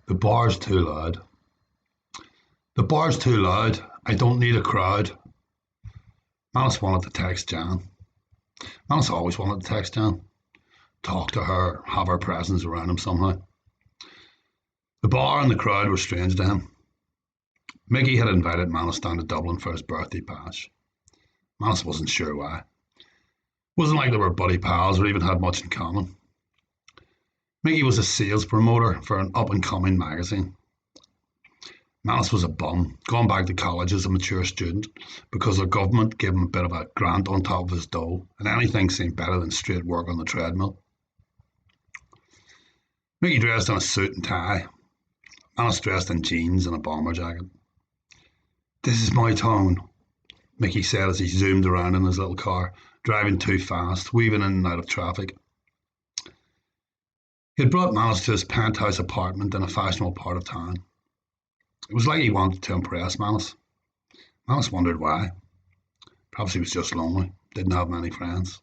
The bar's too loud. The bar's too loud. I don't need a crowd. Manus wanted to text Jan. Manus always wanted to text Jan. Talk to her, have her presence around him somehow. The bar and the crowd were strange to him. Mickey had invited Manus down to Dublin for his birthday bash. Manus wasn't sure why. Wasn't like they were buddy pals or even had much in common. Mickey was a sales promoter for an up-and-coming magazine. Manus was a bum, gone back to college as a mature student because the government gave him a bit of a grant on top of his dough, and anything seemed better than straight work on the treadmill. Mickey dressed in a suit and tie. Manus dressed in jeans and a bomber jacket. "This is my town," Mickey said as he zoomed around in his little car, driving too fast, weaving in and out of traffic. He had brought Manus to his penthouse apartment in a fashionable part of town. It was like he wanted to impress Manus. Manus wondered why. Perhaps he was just lonely, didn't have many friends.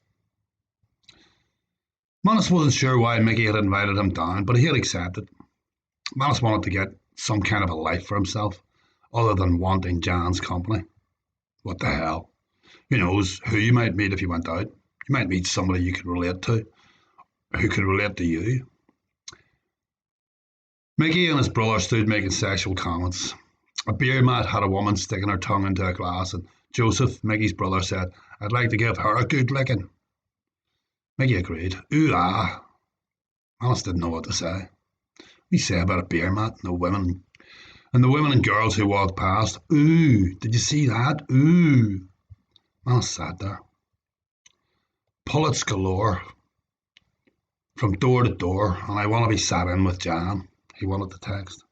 Manus wasn't sure why Mickey had invited him down, but he had accepted. Manus wanted to get some kind of a life for himself, other than wanting Jan's company. What the hell? Who knows who you might meet if you went out? You might meet somebody you could relate to, who could relate to you. Mickey and his brother stood making sexual comments. A beer mat had a woman sticking her tongue into a glass, and Joseph, Mickey's brother, said, "I'd like to give her a good licking." Mickey agreed. Ooh ah. Manus didn't know what to say. What did he say about a beer mat and the women and girls who walked past? Ooh, did you see that? Ooh. Manus sat there. Pullets galore, from door to door, and I want to be sat in with Jan, he wanted to text.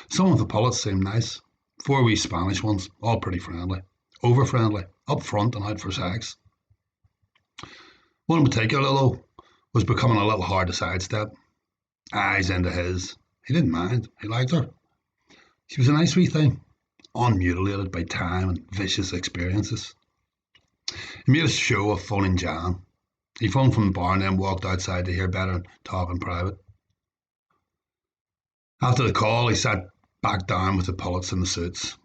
Some of the pullets seemed nice. 4 wee Spanish ones, all pretty friendly. Over friendly, up front and out for sex. One in particular, though, was becoming a little hard to sidestep. Eyes into his. He didn't mind. He liked her. She was a nice wee thing, unmutilated by time and vicious experiences. He made a show of phoning Jan. He phoned from the bar and then walked outside to hear better and talk in private. After the call, he sat back down with the pullets and the suits.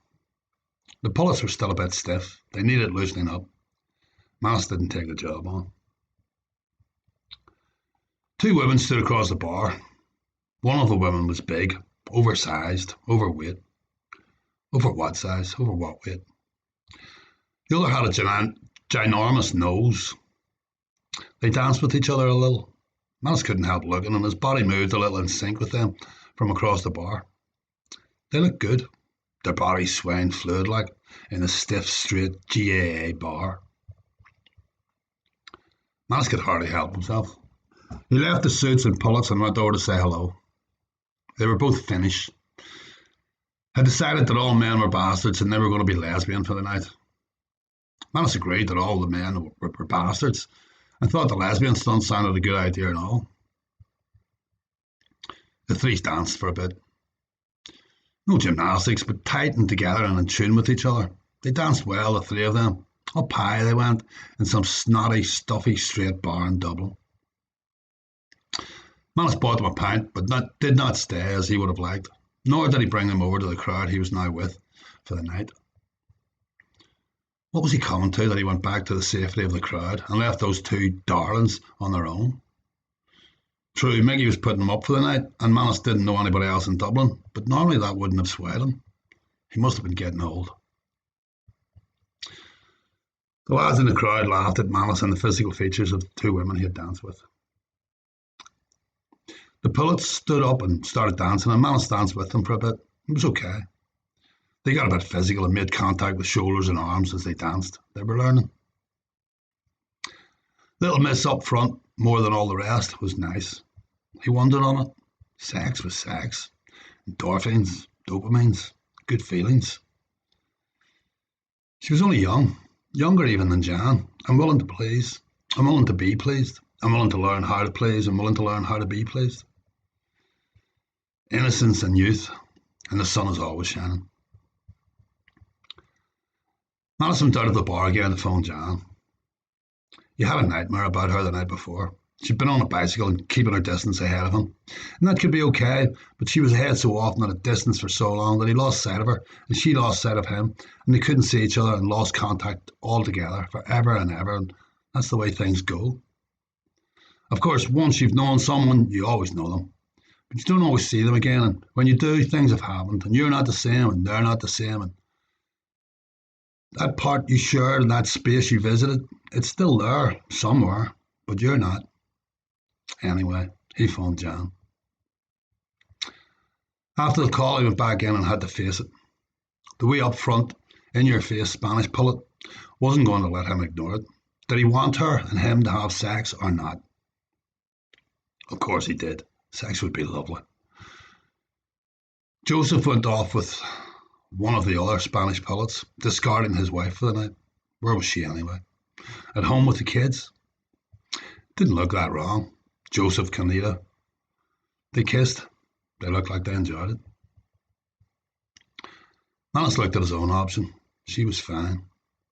The pullets were still a bit stiff. They needed loosening up. Manus didn't take the job on. 2 women stood across the bar. One of the women was big, oversized, overweight. Over what size? Over what weight? The other had a ginormous nose. They danced with each other a little. Manus couldn't help looking, and his body moved a little in sync with them from across the bar. They looked good, their bodies swaying fluid-like in a stiff, straight GAA bar. Manus could hardly help himself. He left the suits and pullets and went over to say hello. They were both Finnish. Had decided that all men were bastards and they were going to be lesbian for the night. Manus agreed that all the men were bastards and thought the lesbian stunt sounded a good idea and all. The 3 danced for a bit. No gymnastics, but tight and together and in tune with each other. They danced well, the 3 of them. Up high they went, in some snotty, stuffy, straight bar in Dublin. Manus bought them a pint, but did not stay as he would have liked, nor did he bring them over to the crowd he was now with for the night. What was he coming to that he went back to the safety of the crowd and left those 2 darlings on their own? True, Mickey was putting them up for the night, and Manus didn't know anybody else in Dublin, but normally that wouldn't have swayed him. He must have been getting old. The lads in the crowd laughed at Manus and the physical features of the 2 women he had danced with. The pullets stood up and started dancing, and Manus danced with them for a bit. It was okay. They got a bit physical and made contact with shoulders and arms as they danced. They were learning. Little Miss up front, more than all the rest, was nice. He wondered on it. Sex was sex. Endorphins, dopamines, good feelings. She was only young, younger even than Jan, and willing to please. I'm willing to be pleased. I'm willing to learn how to please. I'm willing to learn how to be pleased. Innocence and youth, and the sun is always shining. Manus went out of the bar again to phone Jan. He had a nightmare about her the night before. She'd been on a bicycle and keeping her distance ahead of him. And that could be okay, but she was ahead so often at a distance for so long that he lost sight of her and she lost sight of him, and they couldn't see each other and lost contact altogether forever and ever. And that's the way things go. Of course, once you've known someone, you always know them. But you don't always see them again. And when you do, things have happened and you're not the same and they're not the same. And that part you shared and that space you visited, it's still there somewhere, but you're not. Anyway, he phoned Jan. After the call, he went back in and had to face it. The way up front, in your face Spanish pullet wasn't going to let him ignore it. Did he want her and him to have sex or not? Of course he did. Sex would be lovely. Joseph went off with one of the other Spanish pullets, discarding his wife for the night. Where was she anyway? At home with the kids? Didn't look that wrong. Joseph, Canita. They kissed. They looked like they enjoyed it. Manus looked at his own option. She was fine.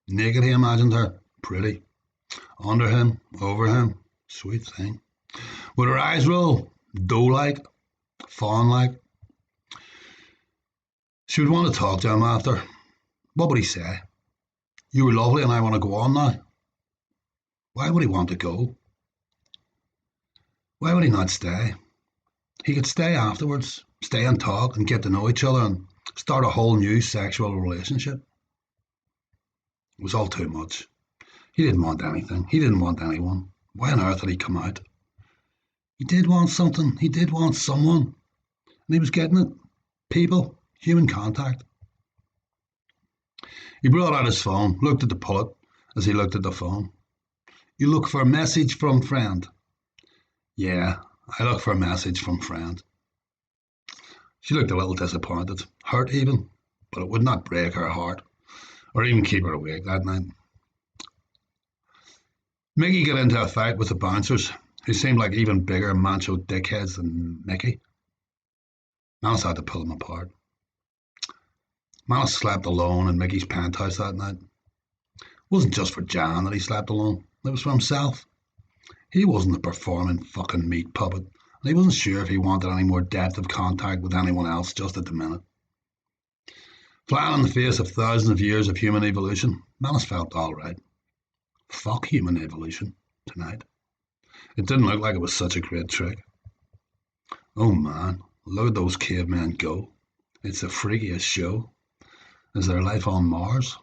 Naked, he imagined her. Pretty. Under him, over him. Sweet thing. Would her eyes roll? Doe-like? Fawn-like? She would want to talk to him after. What would he say? You were lovely and I want to go on now. Why would he want to go? Why would he not stay? He could stay afterwards, stay and talk and get to know each other and start a whole new sexual relationship. It was all too much. He didn't want anything. He didn't want anyone. Why on earth had he come out? He did want something. He did want someone. And he was getting it. People. Human contact. He brought out his phone, looked at the pullet as he looked at the phone. You look for a message from friend. Yeah, I look for a message from friend. She looked a little disappointed, hurt even, but it would not break her heart, or even keep her awake that night. Mickey got into a fight with the bouncers, who seemed like even bigger macho dickheads than Mickey. Manus had to pull them apart. Manus slept alone in Mickey's penthouse that night. It wasn't just for Jan that he slept alone, it was for himself. He wasn't a performing fucking meat puppet, and he wasn't sure if he wanted any more depth of contact with anyone else just at the minute. Flying in the face of thousands of years of human evolution, Manus felt all right. Fuck human evolution tonight. It didn't look like it was such a great trick. Oh man, look at those cavemen go. It's the freakiest show. Is there life on Mars?